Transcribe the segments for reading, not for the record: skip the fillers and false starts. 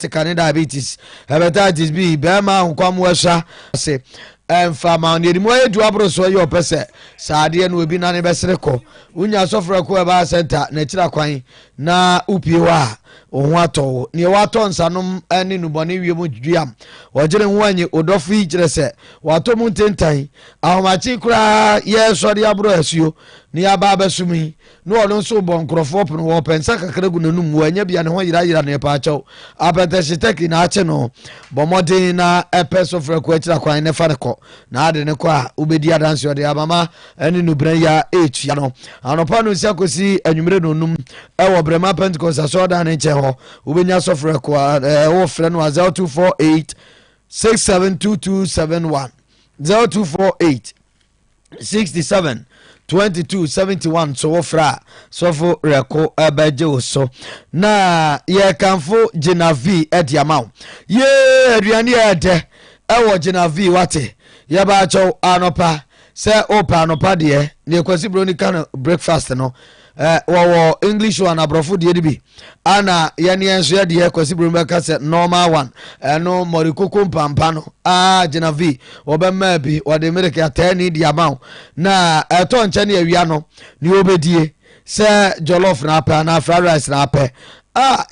Canada diabetes, hepatitis B, Bema, Kwamwasha, say, and Fama, the more you abro so your person, Sardian will be none besreco. Unya suffer a Kuaba Center, Natura Quine, na Upiwa, Owato, near Waton Sanum, and in Bonivium Diam, or General Wany, Odofi Jesse, Wato Mountain Time, our Machikra, yes, or the abro as you, near Baba Sumi, no one so bon crofop and open Saka Kragunum, when you be an Hoya near Pacho, Apata she take in Acheno, Bomodina, a pest of request, Quine Fanaco, Nada Qua, Ubedia dance your dear mamma, and in Ubreya H, Yano, and upon Sakosi and Umrenum, our Brema Pentecost, I saw down in Cheho, Ubenya Sofra, our friend was 0248 672271 0248 67 2271 so ofra so for reko abaje so na ye kanfo Genavi ediamau ye aduane ede ewo Genavi wate ye ba cho anopa se opa anopa de ne kwasi broni kan breakfast no wo English one abrofo de bi ana ye ne enso ye de kwasi broni be ka se normal one no morikoko mpampa no Genavi obema bi wo de America 10 diamau na eto nche ne awia no ni obedie se jollof na pa na fried rice na pa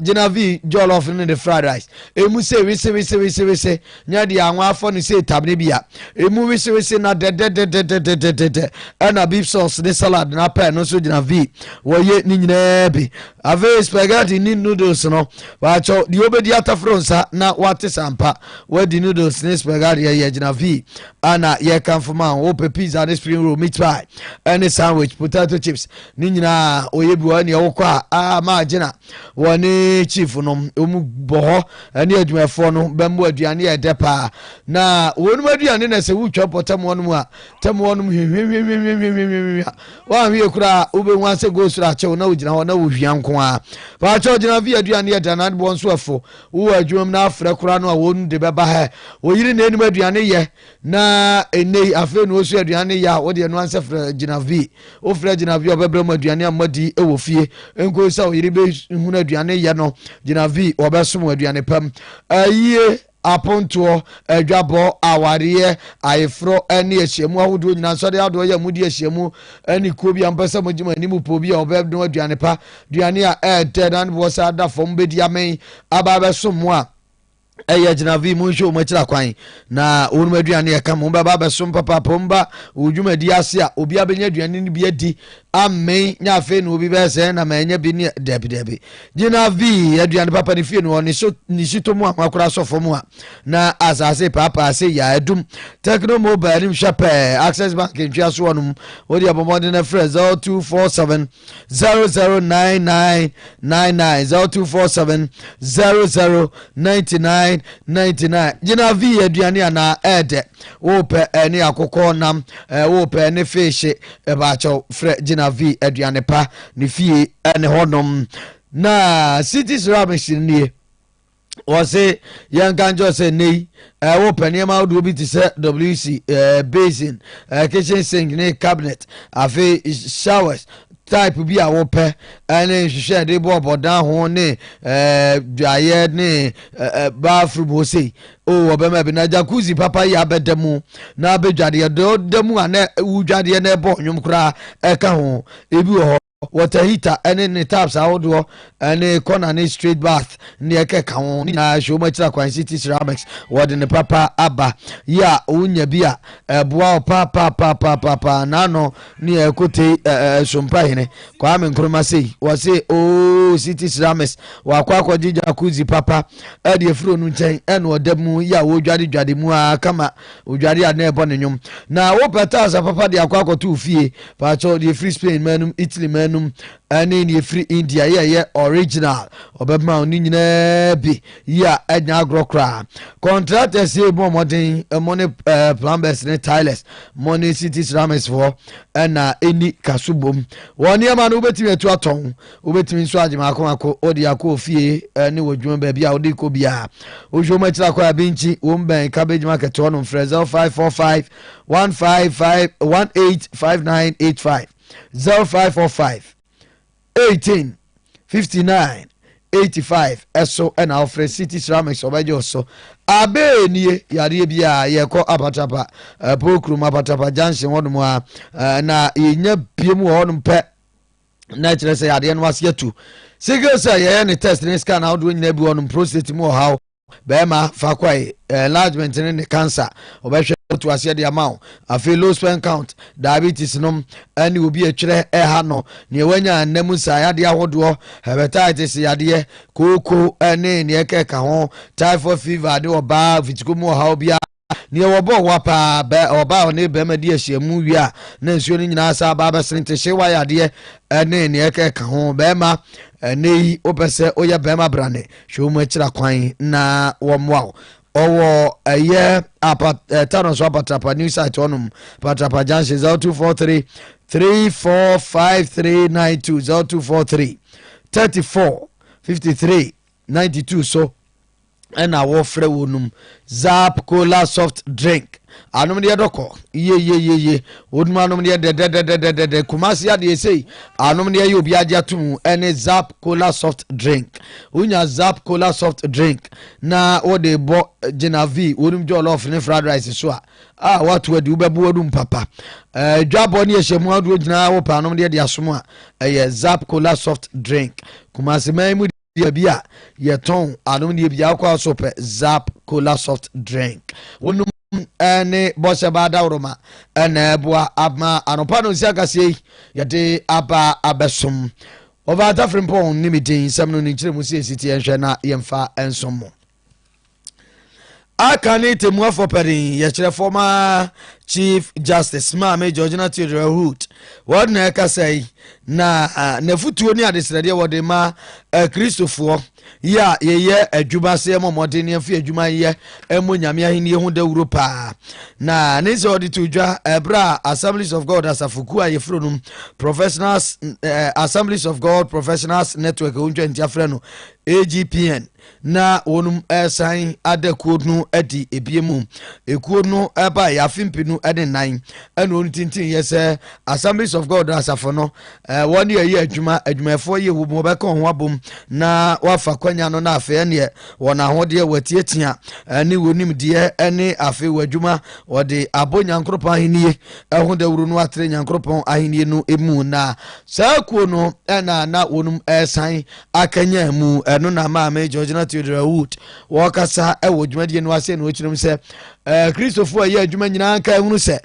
Genavi jollof in the fried rice. Emu se we nya di anwa afo ni se tabne bia. Emu we na de na beef sauce the salad na pa no so Genavi. Wo ye ni nyina bi. Ave spaghetti ni noodles no. Wa cho di obedi atafronsa na wate sampa. We di noodles ni spaghetti ye Genavi. Ana ye kan foma wo pe pizza and spring roll meat pie. Any sandwich potato chips. Ni nyina oye bi wa ni wo kwa ma gina. Wani chief no omu boho ani adwumafo no bembo aduane e depa na wonu aduane na se wutwa potam wonu a tam wonu hwehwehwehwehwehwehwehwe wa hwe kura obenwa se go sura che na wugina ho na wohwia nko a ba cho Genavi aduane e dana bo nso afo wo adwum na afre kura no a wonu de beba ha oyiri na enum aduane ye na enei afi no osu aduane ya wo de no anse fre Genavi o fre Genavi obebre mu aduane amadi e wo fie enko sa oyiri be hunu aduane ye no Genavi obesom aduane pam aye aponto adwabo aware ayefro ene ahiemu ahodo nyina so de ado ye mudi ahiemu ani ko bi ampesa mogima ni mu po bi obedon aduane pa aduane a dan bo sa da fom bedi amen aba besom a Genavi munjo machira kwan na wonu aduane e kam mba ba besom papa pomba ujuma di ase a obi abenya aduane ni bi adi amen nya fe no obi be se na manya bi ni debi Genavi aduane papa ni fie no ni sito mu akura sofo mu a na asase papa ase ya edum Techno Mobile nim shape Access Bank ntwa so wonum odi abomode na fresh 0247 009999 0247 009999 Genavi aduane ana ede wo pe ene akoko nam wo pe ene fish e ba cho Genavi aduane pa ni fie ene honom na cities rubbish ni o se yan kanjo se nei wo paniema do bi ti se WC basin kitchen sink ni cabinet afi showers type bi a wo pe ene hwehwe de bo down ho ne dwaye ne bathroom ho sei o obema bi na jacuzzi papa ya bedemu na abedwade do demu ana wudwade na ebo nwum kura eka ho ebi ho water heater any taps ahodo any corner any straight bath ni ekeka ho na show machira kwan city ceramics word ne papa aba ya unya bia boa papa nano ni ekote sompa hene kwa me nkroma sei wase o city ceramics wa kwa jija kuzi papa e de furo nu nchen e no odam ya wo dwade mu a kama odwade a na ebo ne nyum na wo peta sa papa de akwa to fie pa cho de free Spain manum Italy manum ani ni free India ye original obema oni nyina bi ya enya agrokra contractors e bo modern money plumbers ne tilers money city ceramics for na eni kasubom woni ama no betimi etu aton obetimi nso agema akon odi akọ fie ni wodwuma ba bia odi ko bia ojo ma tira kwa binchi wo mben cabbage market on Frezel 545 155 185985 0545 18 59 85 eso and Alfred City Ceramics obejo so abe nie yare bia ye ko Apatapa Pokrum Apatapa Junction wonum na yenya biem wo honum pe na kire se yade no wase atu sigil say ye ne test ne scan how do nyina bi honum prostate mu how bema fakwai enlargement ne cancer obehwe to ase de amount afi low sperm count diabetes nom ani obi atwere ha no ne wanya namu sa yade ahodo hepatitis yade koko ne ne keka ho typhoid fever de oba vitiko mu ha obia ne wobo wapa ba oba ne be ma de ahyiamu wi a na nsuo ni nyina sa ba ba sente hye wa yade ne ne keka ho be ma nei opese oya be ma brane hwe mu akira kwan na wo moa owo eye tano so Apatapa new site onum Apatapa Junction 0243 345392 0243 34 53 92 so and our free wonum Zap Cola soft drink anom de doko ye wonum anom de Kumasi ade sei anom de obi age atum ene Zap Cola soft drink unya Zap Cola soft drink na wo de bo Genavi wonum jollof ne fried rice so a what we do bebu wodum papa dwabo ne yeshemu adu gina wo pa anom de asomo a Zap Cola soft drink Kumasi mai bia yeton anum de bia kwa so pe Zap Cola soft drink wonum ene bosha bada uroma ene boa abma anopa no siakase yede aba abesom over atafrimpon ni midin samno ni kire mu siesie enhwe na yemfa ensomo akane temu afopedin ye kire former Chief Justice Mame Georgina Theodore Hood word na KaseƐ na nafutuo ni adesrede wode ma Christopher ya ye adwuma se momode ne afi adwuma ye emo nyame ahini hu da Europa na ne se odi tudwa ebra Assemblies of God asafuku ayefronum professionals Assemblies of God Professionals Network unjenti afreno AGPN na wonum sign adakuo no adi ebiemu ekuo no eba ya fimpinu ade nan ene onu tintin yese Assemblies of God asafo no woni ye adwumafo ye wo mo be kan ho abom na wafa kwanya no na afa ne wona hode watietia ne wonim de ene afa wadwuma wode abonyankropa ahenie eho da wuru no atre nyankropa ahenie no emu na saa kuo no na wonum sign akanya mu eno na Mame Georgina Theodore Wood wakasa ewo dwumadie no ase no ochirim se Christopher ye adwuma nyina anka ehunu se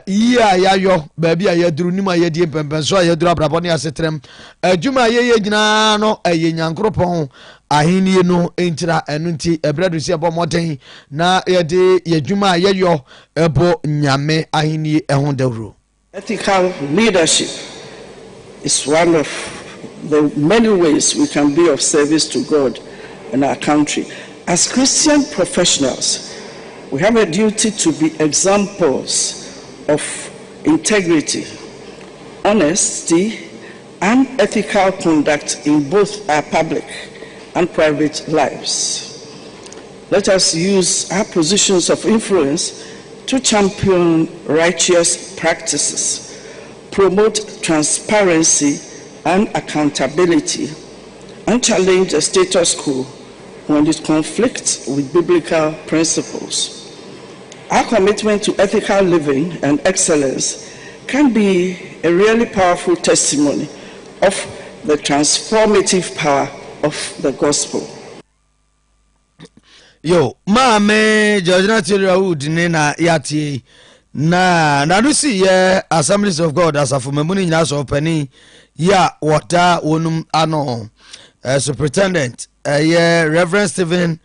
iya yayo baabi ayaduru nima yedie pempenso ayaduru abrabɔ ne asetrem adwuma ye nyina no eye nyankropɔn ahenie no entira enu nti ebradu se ebo moden na yede yadwuma yeyo ebo nyame ahenie ehun dawro. Ethical leadership is one of the many ways we can be of service to God and our country. As Christian professionals, we have a duty to be examples of integrity, honesty, and ethical conduct in both our public and private lives. Let us use our positions of influence to champion righteous practices, promote transparency and accountability, and challenge the status quo when it conflicts with biblical principles. Our commitment to ethical living and excellence can be a really powerful testimony of the transformative power of the gospel. Yo, Mame Georgina Theodore Wood na yati na nadusi ye Assemblies of God asafumemuni nyina so pani ya wata wonum ano superintendent ye Reverend Stephen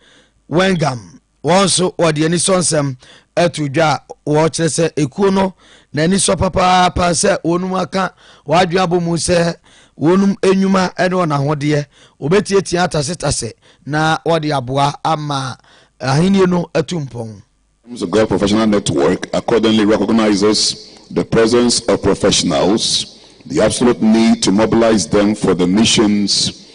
Wengam wonso wode ani sonsem atudwa wo kire se ekuo no na ani so papa pa se wonum aka wadwa abomu se wonum enyuma ene ona hode obetietia atasetase na wode aboa ama ahenie no atumpon. The God Professional Network accordingly recognizes the presence of professionals, the absolute need to mobilize them for the missions,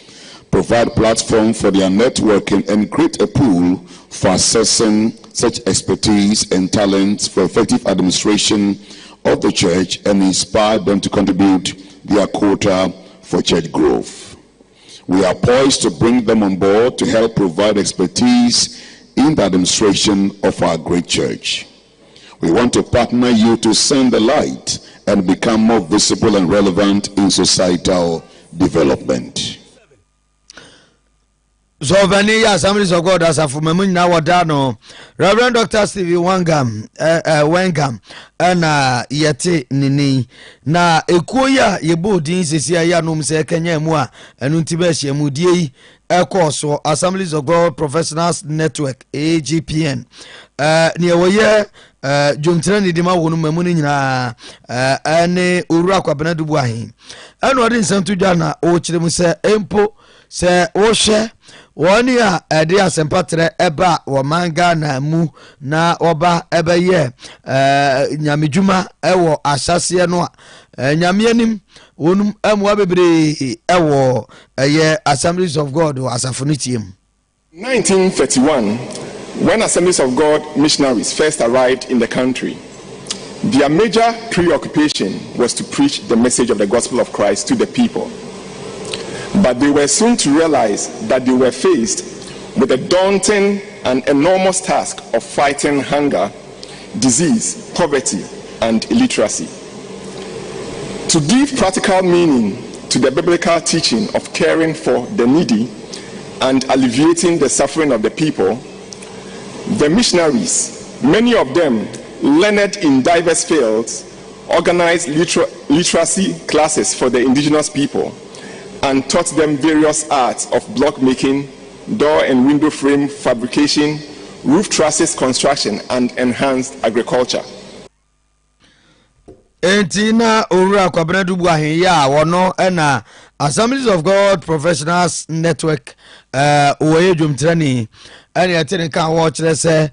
provide platform for their networking, and create a pool for assessing such expertise and talents for effective administration of the church and inspire them to contribute their quota for church growth. We are poised to bring them on board to help provide expertise in the administration of our great church. We want to partner you to send the light and become more visible and relevant in societal development. So many Assemblies of God as a Fumamun Nawadano, Reverend Dr. Stevie Wangam, and Yeti Nini. Na Ekuya Yebu Din Sisia Yanum Se Kenya Mua, and Untibeshi Mudi, Ekoso, Assemblies of God Professionals Network, AGPN. Near Waye, Jumtrani Dima Wunumuni na Ane Urakwa Beneduahi. And what in Santujana, Ochemuse, Empo, Se Oshe. Woni a ede asempatre eba wo manga na mu na oba ebe ye nyamedwuma ewo asase no a nyamianim wonum amwa bebre ewo ye Assemblies of God asafonitiem. 1931, when Assemblies of God missionaries first arrived in the country, their major preoccupation was to preach the message of the gospel of Christ to the people. But they were soon to realize that they were faced with a daunting and enormous task of fighting hunger, disease, poverty, and illiteracy. To give practical meaning to the biblical teaching of caring for the needy and alleviating the suffering of the people, the missionaries, many of them learned in diverse fields, organized literacy classes for the indigenous people and taught them various arts of block making, door and window frame fabrication, roof trusses construction, and enhanced agriculture. Entina Ura Kwabenedu ya wono ena Assemblies of God Professionals Network oye jumtrani ene atene kan wo kire se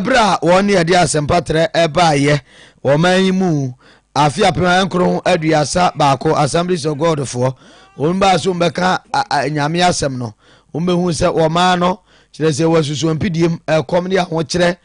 bra woni ade asempatre eba ye wo manyimu afi apema nkro aduasa baako Assemblies of God for wonba so mbeka nyame asem no wonbehu se wo ma no kire se wasusu mpidiem komne aho kire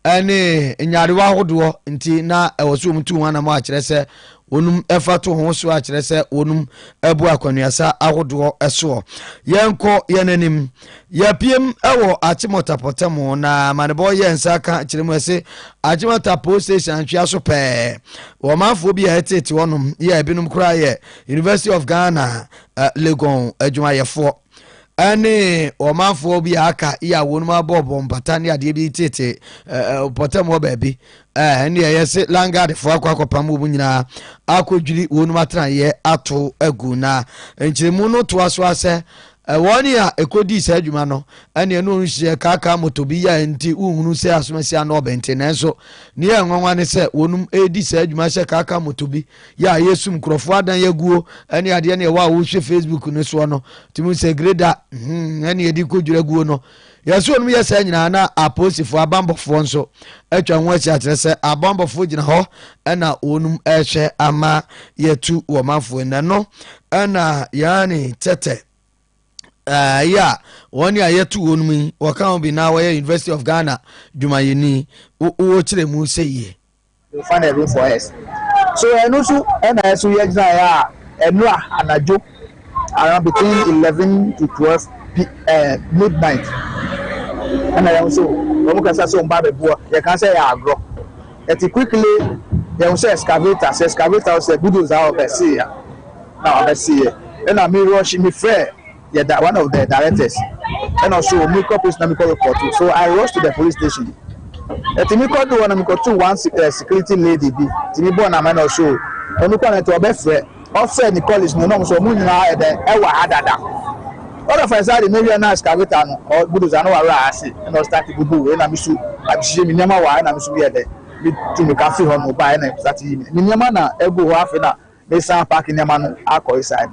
ene nyarewa hodo nti na ewoso mtu wana ma kire se wonum efato ho so a kire se wonum ebu akwanuasa ahodo eso yenko yenanim yapiem ewo achimotapotamo na manebo yensa ka kire mu ese achimotapo station antwa so pe wo manfo bi hetete wonum ye binum kura ye University of Ghana Legon adwumayefo ane omanfo bi aka ya wonum abobo mpatane ade bi tete potamo baabi ene yese langard fo akwakopamu bu nyina akodwiri wonum atran ato agu na enchiremu no to aso ase woni a ekodi se adwuma no ene no nhye kaka motobi ya nti uhunu se asomasi ana obente nanso ne enwanwa ne se wonum edi se adwuma se kaka motobi ya yesu mkrofo adan yaguo ene ade ne wa wo hwe Facebook ne so no timu se greda ene edi kodwira guo no yesu onum yesa nyina na aposifo abambofo nso atwa ho achi akyere se abambofo gina ho ena wonum ehwe ama yetu wo manfo ne no ena yani tete ya woni ayetu wonumi waka bi na where University of Ghana Jumayeni wo kire mu seye you find a room for us so enu su na so ye gina ya enu anajo around between 11 to 12 midnight and I also we can say so mba bebo you can say ya agro it quickly they will say excavator say bulldozer oversee ya now oversee and I me rush me friend. Yeah, that one of the directors, and also Miko police na Miko report. So I rushed to the police station. Timiko do one security lady be. Timibo na man also. Oniko na to be free. Offer the college no so mu nyina e wa hadada. All of us are the maybe na excavator no or bulldozer no wa ase. And start bubu we na misu abihye mi nyama wa na misu ye de. Bi timi ka fi ho no ba na start yi. Mi nyama na ego ho afi na me san park nyama no akọ inside.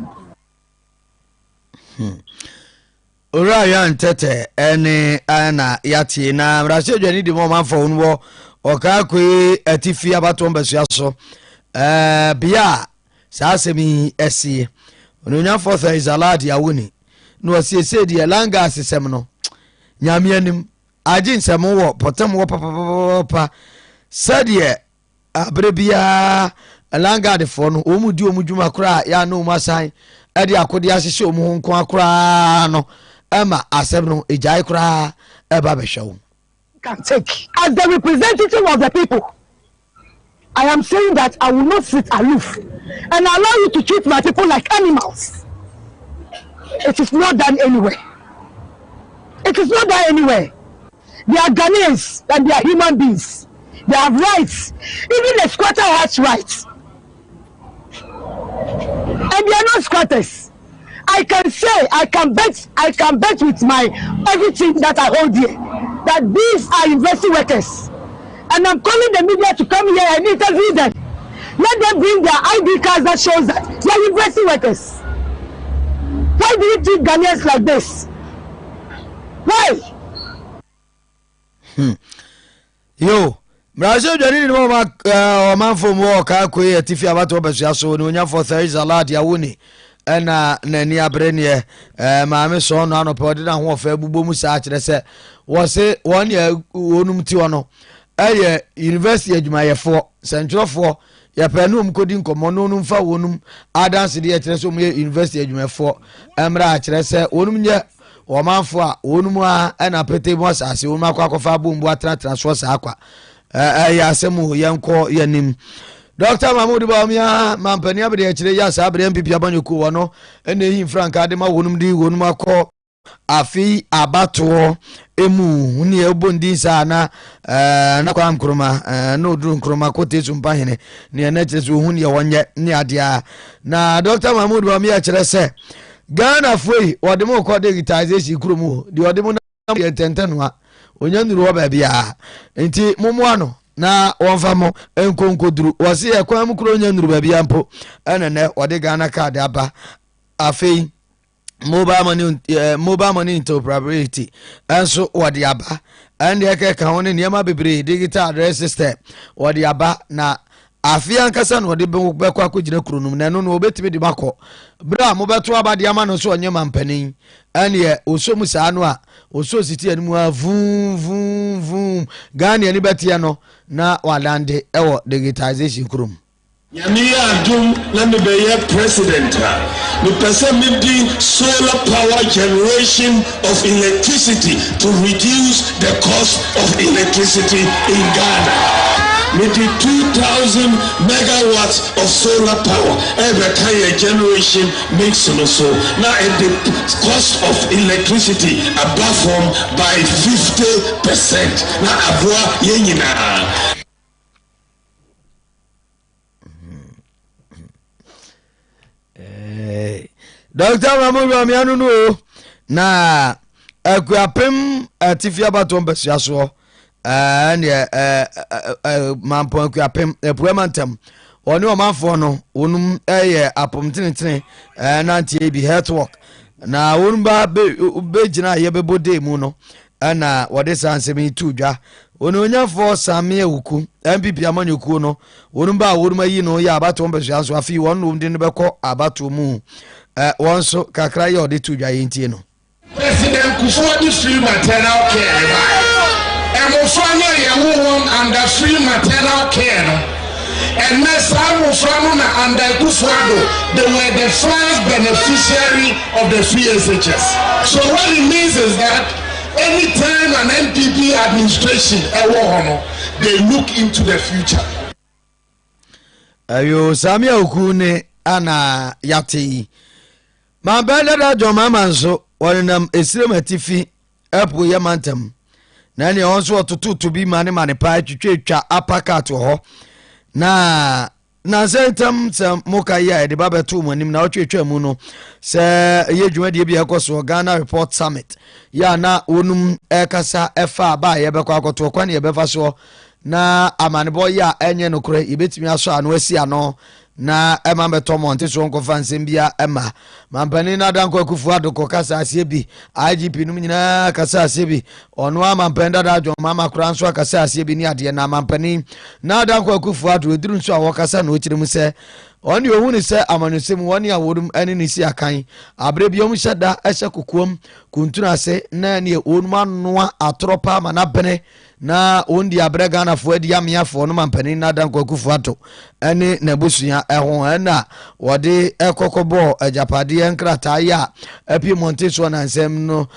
Ora ya ntete ene ana yati na mrase dwani di mo manfo wonwo oka kwe atifi abato mbasua so bia saasemi esi onunya for is allowed ya woni no asiese di langa asesem no nyame anim agi nsem wo potem wo papa sadie abre bia langa de fo no omudi omudwuma kura ya no masan e de akode asese omu ho nko akra no ema asem no ejai kra e ba be hwe can take as the representative of the people. I am saying that I will not sit aloof and allow you to treat my people like animals. It is not done anywhere. It is not done anywhere. They are Ghanaians and they are human beings. They have rights. Even a squatter has rights. And they are not squatters. I can say, I can bet with my everything that I hold here that these are university workers. And I'm calling the media to come here and interview them. Let them bring their ID cards that shows that they are university workers. Why do you treat Ghanaians like this? Why? Yo, Brazil Johnny no man from work akwe atifi abato besia so no nya for Thursday salad ya woni na nani abrenie maame so no anope odi na ho ofa bugbo mu sa akire se wo se won ya onum ti wono university adwumayefo sentrofo ya panu kodi nkomo no num fa wonum adanse de akire so mu university adwumayefo emra akire se wonum nye womanfo a wonum a na pete mo asase wonum akwakofa bombu atratra so sa akwa ya asemu yanko yanim Dr. Mahmoud Bawumia mampani abede akire ya sa abede MPP abanyoku wono ene hi frank adema wonum di wonum akọ afi abato emu huni obondi sa na kwa nkroma no duru nkroma kotesu mpahene ne na kire huni ya wonye ne adia na Dr. Mahmoud Bawumia akire se Ghana foi wode mo ko digitization kurumu di wode mo na yententenu a onyanuru oba bia enti momoano na wonfamo enkonkoduru wose ekwan mu kuro onyanuru ba bia mpo enene wode Ghana card aba afei mobile money interoperability enso wode aba ende ekeka woni niam bebre digital address system wode aba na afia nkasa no de bekọ akogina kronum na no no obetimi de makọ bra mo beto abade ama no so onye mampanin ane osomu saa no a oso siti animu a vum Ghana ni betia no na walande ewo digitization krom Yami adum na me be president me person me di solar power generation of electricity to reduce the cost of electricity in Ghana. With the 2,000 megawatts of solar power, every kind of generation makes no so. Now, the cost of electricity above from by 50%. Now, abua yenina. Dr. Mahmoud Bawumia no na akuapem atifia batom besiaso and mampon kuapem epuemantem oni o manfo no wonum apomtenetene nantie bi health work na wonum ba be gina ye bebode mu no na wode sansemi tudwa oni onyafo same ewuku MPP amanyoku no wonum ba wonum ayi no ya abatom besiaso afi wonum de ne beko abato mu wonso kakra ye ode tudwa yentie no President Kufuor free maternal care and we'll find a under free maternal care. And under Kufuor, they were the first beneficiary of the free SHS. So what it means is that anytime an MPP administration they look into the future. Ayo Samia Okune ana yati. Mabele da joma manso wanam esire matifi epu yamantem. Nani onso otutu bi mane pa twetwa apakat ho na sentam se moka ya de babetu monim na otwetwa mu no se ye dwumade bi ekoso Ghana Report Summit ya na onum ekasa efa ba ye bekọ akoto kwa ne ye befa so na amanebo ya enye no kure ibetimi aso ano asi ano na ema beto monte so nko fansem bia ema mampani na danko Akufo adoko kasa asie bi IGP num nyina kasa asie bi ono amampenda da adwo mama kura nso kasa asie bi ni ade na mampani na danko Akufo ado eduru nso awo kasa na okire mu se oni ohun se amanusem woni awodum ene ne si akan abre biom hyeda ehye kokoom kuntuna ase na ne onum anoa atropa mana bene na ondi abre Ghana fo adi ameafo no mampani na dan kwakufu ato ene na busua eho na wode ekokobo ajapade enkrata ya apie monteso na nsem no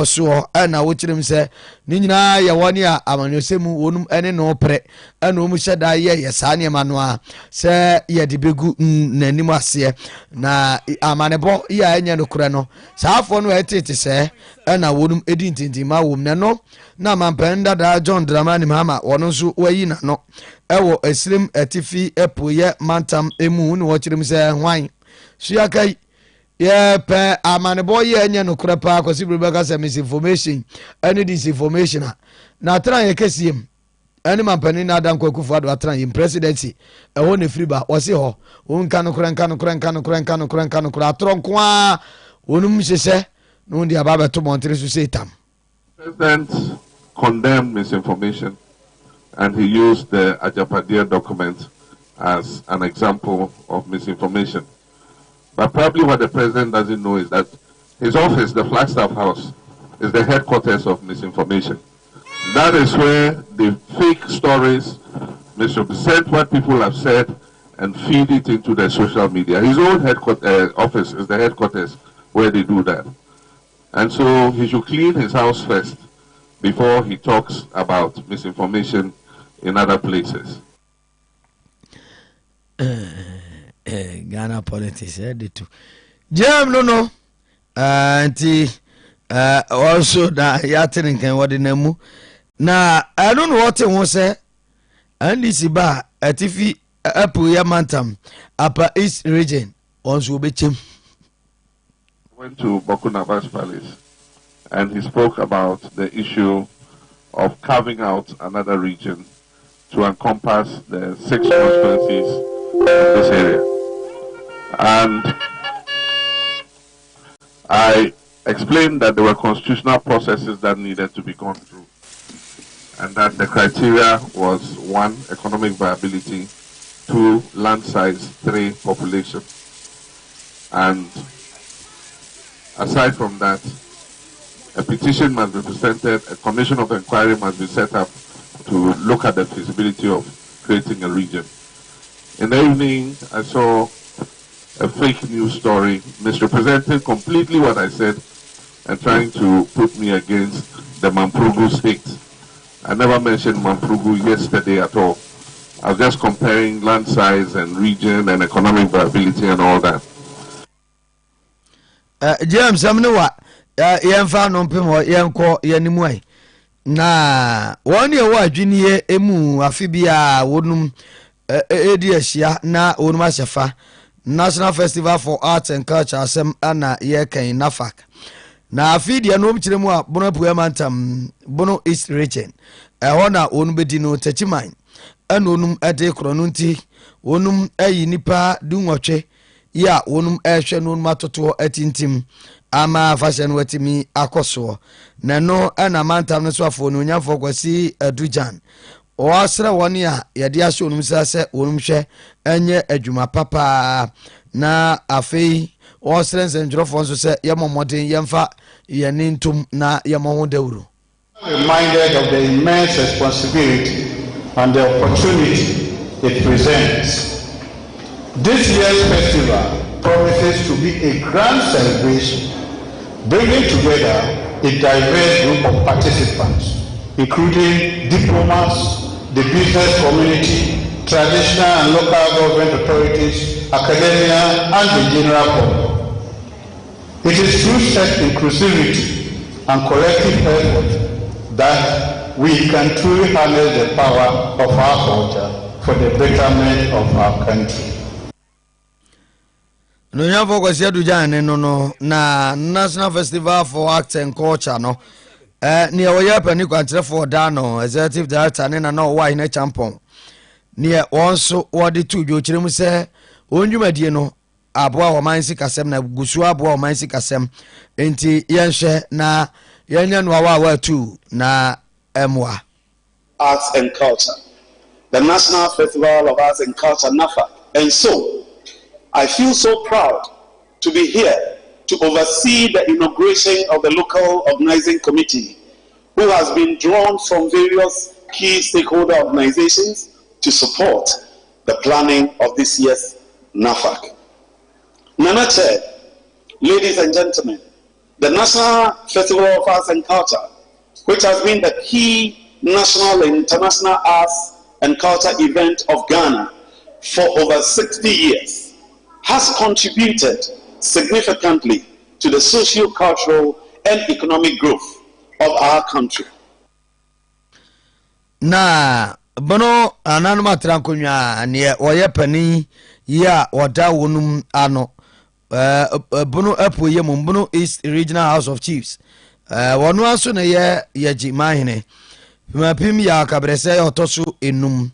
so na wochirim se ni nyina ya woni a amanusem onum ene no pre ene omu hyeda ye sane manoa se ye de begu nanim ase na amanebo ya enya no kure no saafo no etete se ena wonum edi ntintima wom ne no na mampenda da John Dramani Mama wono so wayi na no ewo esrim atifi epoye mantam emu ne wo chirim se hwan suakai ye pe amanebo ye enya no kure pa akosi Rebecca se misinformation any disinformation na tran ye kesiem eni mampani na dan kwakufu ado atran in presidency ewo ne friba wose ho wonka no kure atronko a wonum hyehyɛ no ndi ababa to montre so setam. President condemned misinformation and he used the Ajapadia document as an example of misinformation. But probably what the president doesn't know is that his office, the Flagstaff House, is the headquarters of misinformation. That is where the fake stories misrepresent what people have said and feed it into the social media. His own office is the headquarters where they do that. And so he should clean his house first before he talks about misinformation in other places. Ghana politics, too. Jam no. Also that yatin can what in nemu. Na I don't know what it was say. And this ba atifi apuya mantam upper East region also be chim. Went to Bokunaba's palace and he spoke about the issue of carving out another region to encompass the 6 constituencies in this area. And I explained that there were constitutional processes that needed to be gone through and that the criteria was 1, economic viability, 2, land size, 3, population. And aside from that, a petition must be presented, a commission of inquiry must be set up to look at the feasibility of creating a region. In the evening, I saw a fake news story misrepresenting completely what I said and trying to put me against the Mamprugu state. I never mentioned Mamprugu yesterday at all. I was just comparing land size and region and economic viability and all that. James, I'm no what. Yemfa no mpem yenko yanimu ai. Na woni e wa dwunie emu afibia wonum edi ahia na wonum ahyefa National Festival for Arts and Culture asem ana ye kan nafak. Na afidie no mkiremu a bono puemantam bono East region. Eho na wonum bedi no tachiman. Ana wonum ede krono nti wonum ayi nipa dunwotwe ya wonum ehwe no matoto atintim ama fashion watimi akoso na no ana mantam no so afo no nyafo kwasi adujan o asra woni a yede ahye onum sase onum hwe enye adwuma papa na afei o asra nsenjrofo nso se yemomoden yemfa yenintum na yemoho dawuru. Reminded of the immense responsibility and the opportunity it presents. This year's festival promises to be a grand celebration, bringing together a diverse group of participants, including diplomats, the business community, traditional and local government authorities, academia, and the general public. It is through such inclusivity and collective effort that we can truly harness the power of our culture for the betterment of our country. No nyafo kwasi adujan no na National Festival for Arts and Culture no ne oya pani kwantre for da no executive director ne na no wa hina champon ne wonso wode tu dwochirem se onwumadie no aboa o mansi kasem na gusu aboa o mansi kasem enti yenhwe na yenya no wa tu na Arts and Culture. The National Festival of Arts and Culture NAFA And so, I feel so proud to be here to oversee the inauguration of the local organizing committee, who has been drawn from various key stakeholder organizations to support the planning of this year's NAFAC. Nana Chair, ladies and gentlemen, the National Festival of Arts and Culture, which has been the key national and international arts and culture event of Ghana for over 60 years, has contributed significantly to the socio-cultural and economic growth of our country. Na bono ananuma trankonya ne oye pani ya wada wonum ano bono apoye mu bono East Regional House of Chiefs wono aso ne ye jimahene mapim ya kabrese ya otoso enum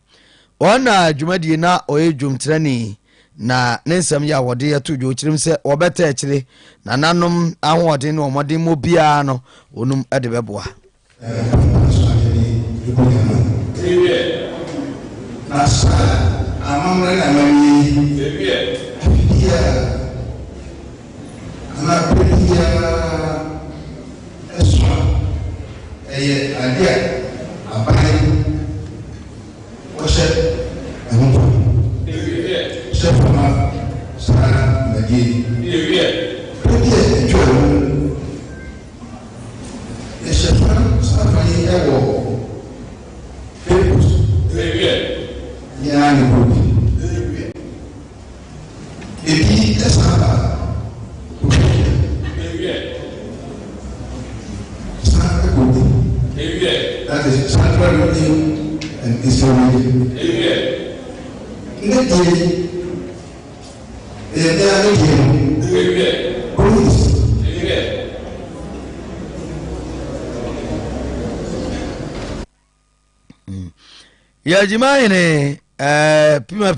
ona dwumadi na oye dwumtrani na nensam ya wode ya tudwo chirim se obeta akire na nanom ahode ne omode mo bia no onum ade beboa Nasa amamre na mami yeah ana pedia eswa adia abai ose amupo sefama sana nagi pedia jo esefama safani ewo Yani kubi. Ebi esaba. Sana kubi. That is central meaning and Islamic. Neti. Police. Ya jimaine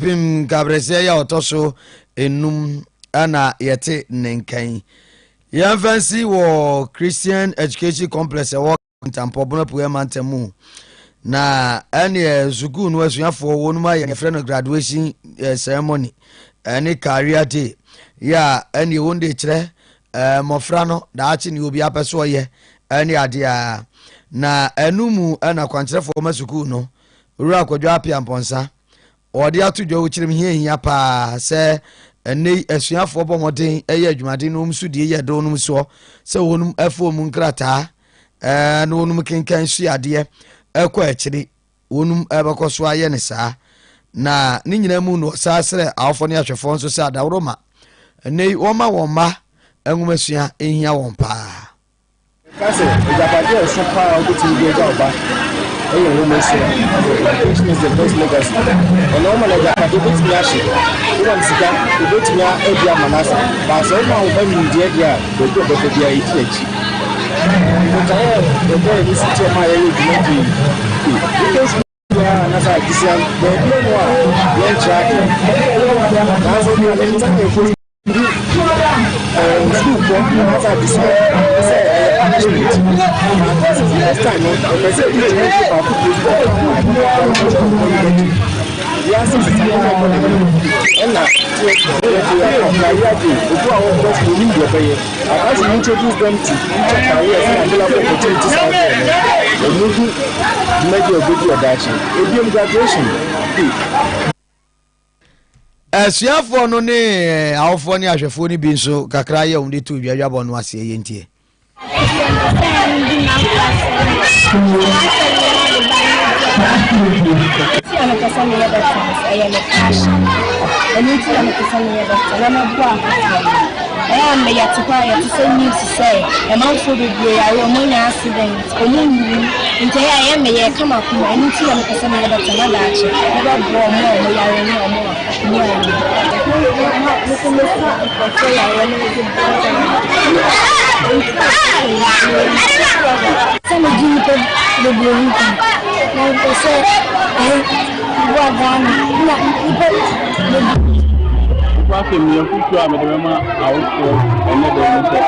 pim kabrese ya otoso enum ana yete nenkan ya fancy wo Christian Education Complex wo Ntampo bono puwe mantemu na ene zugu no asuafo wonu ma ye friend graduation ceremony ene career day ya ene wonde kire mofra no daachi ni obi apeso ye ene ade a na enumu ana kwankyerefo masuku no ura kwadwa apia mponsa odi atudwo wuchirim hia pa se ene asuafo bomoden eye adwumaden no msudie ye do no mso se wonum afo mu nkrata no wonum kenkan suade ekwa akiri wonum ebekoso aye ne saa na ni nyina mu no saasre awfo ne ahwefo nso sa dawroma ene woma woma enwumasua ehia won pa kase ejabade so pa oguti bi eja oba eyo wo meso education is the best legacy ono ma ejabade bit mi ashi wo am sika bit mi edia manasa ba so ma wo ba mi dia dia do do do dia itiachi ko tae do do ni siti ma ye edumati because ya na sa kisia do do no a ye track na so ni le nta ke ko school for as I decided say punishment next time I say you need to put yes it's time and now as you introduce them to careers and develop opportunities out there and moving make your good adoption a graduation asuafo no ne awfo ne ahwefo ni bi nso kakra ye unde tu dwadwabo no ase ye ntie me ya to say to say a month for the accident into I am me come up and you see a person that never more Wake mi yafutu a medema awofo ene de nso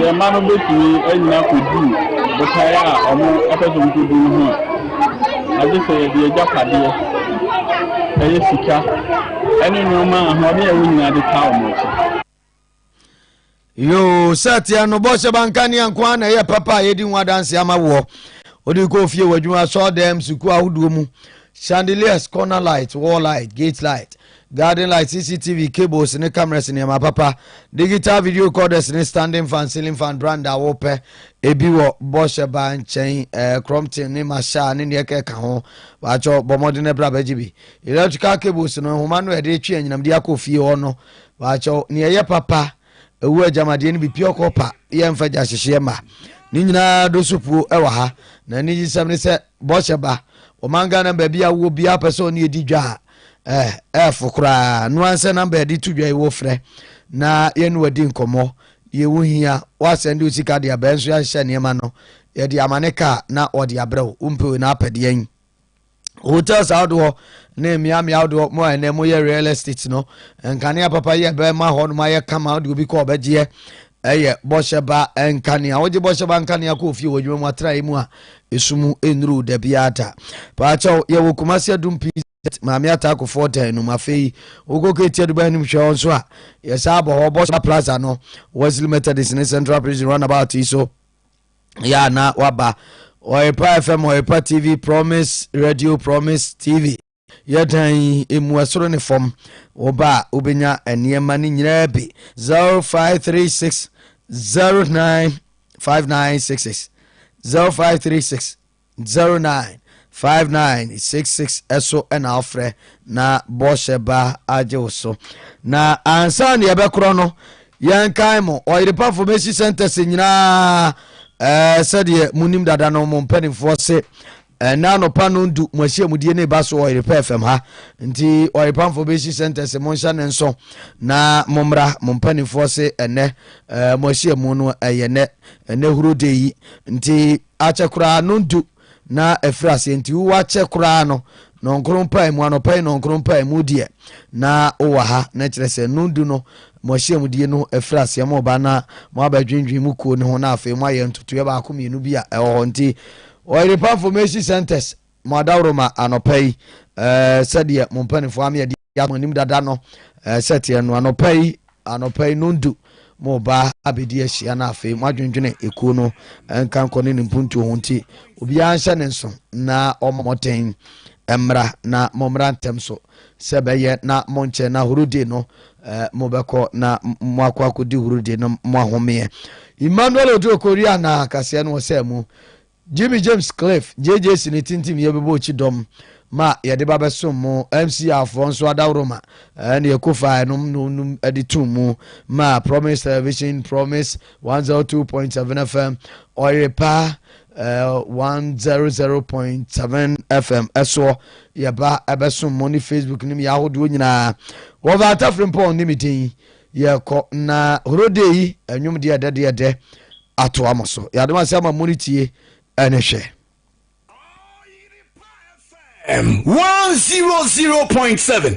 ye ma no betumi anyina kodu botaya a omo apeso nkodu ho a ade se ye de agapade ɛyɛ sika ɛne nneɛma ahoɔden a ɛwɔ nyinaa de ka wɔn akyi. Yo satia no boshe bankani ankwa na ye papa yedi ho dance ama wo odi ko fie wadwuma so dem suku ahodo mu chandeliers, corner light, wall light, gate light, garden light, CCTV cables ne cameras ne ma papa, digital video recorders ne standing fan, ceiling fan brand a wo pe ebi wo boshe banchen Crompton ne masha ne ne ka ho ba cho bomode ne bra bajibi electrical cables no homa no e de twa nyinam de akofie ho no ba cho ne ye papa ewu ajamade ni bipio kopa ye mfa ja hyehye ma ni nyina do supu e wa ha na ni gisam ne se boshe ba o manga na ba bia wo bia person ni edi dwa fukura no anse na ba edi tudwa e wo frɛ na ye no wadi nkomo ye wo hia wa sende usika de aba enso ya hye ne ma no ye de amaneka na odi abrɛw umpe na apede yen hotels outdoor ne Miami outdoor mo ene mo ye real estate no nkane papa ye be ma ho no ma ye kama de obi ko obeje eye bosheba nkane a woje bosheba nkane a ko fie wodwuma mu atra mu a esumu enuru da biata pa cha ye wo kumasi adum maami ata ko 40 no mafei ogo ke tie do ba nim hwe onso a ye sa bo ho bosheba plaza no was limited in Central Prison runabout so ya na waba Oipa FM, Oipa TV, Promise Radio, Promise TV. Yedan emuasoro ne form oba obenya eniema ni nyina bi 0536 095966 0536 095966 eso ena ofre na bosheba ajewoso na ansa ne yebekro no yankan mo Oipa Information Center nyina said munim dada no mo mpanimfo se na no pa no ndu mo ahia mudie ne ba so Oipa FM ha nti Oipa Information Center se mo nsa ne nso na momra mo mpanimfo se ene mo ahia mu no ene huro de yi nti achekura no ndu na efrase nti wo achekura no nonkron mu anopai nonkron mu die na owa ha na kire se no ndu no mo hye mudie no efrase mo ba na mo abadwendwen mu ko ne ho na afa mo aye ntoto ye ba ko mienu bi a eho nti Oipa Information Centers mo adawroma anopai sade mo mpanifo am ye dia mo nim dada no sete no anopai no ndu mo ba abedi ahia na afa mo adwendwen eko no enkan ko ne mpuntu ho nti obi anhye ne nso na omoten emra na momra ntem so sebeye na monche na hurude no mobeko na mwakwa kudi hurude no mwahome Emmanuel Odo Korea na KaseƐ no semu Jimmy James Cliff JJ Sinitintim yebebo chidom ma yede babesom mo MC Afonso Adawroma ne yakofa no editum mu ma Promise Television Promise 102.7 FM Oipa 100.7 FM eso yeba ebesom mo ni Facebook nim ya hodo nyina wo va tafrim pon ni mitin ye ko na horode yi enwum de de ato amoso ya de ma se ama monitie ene hwe 100.7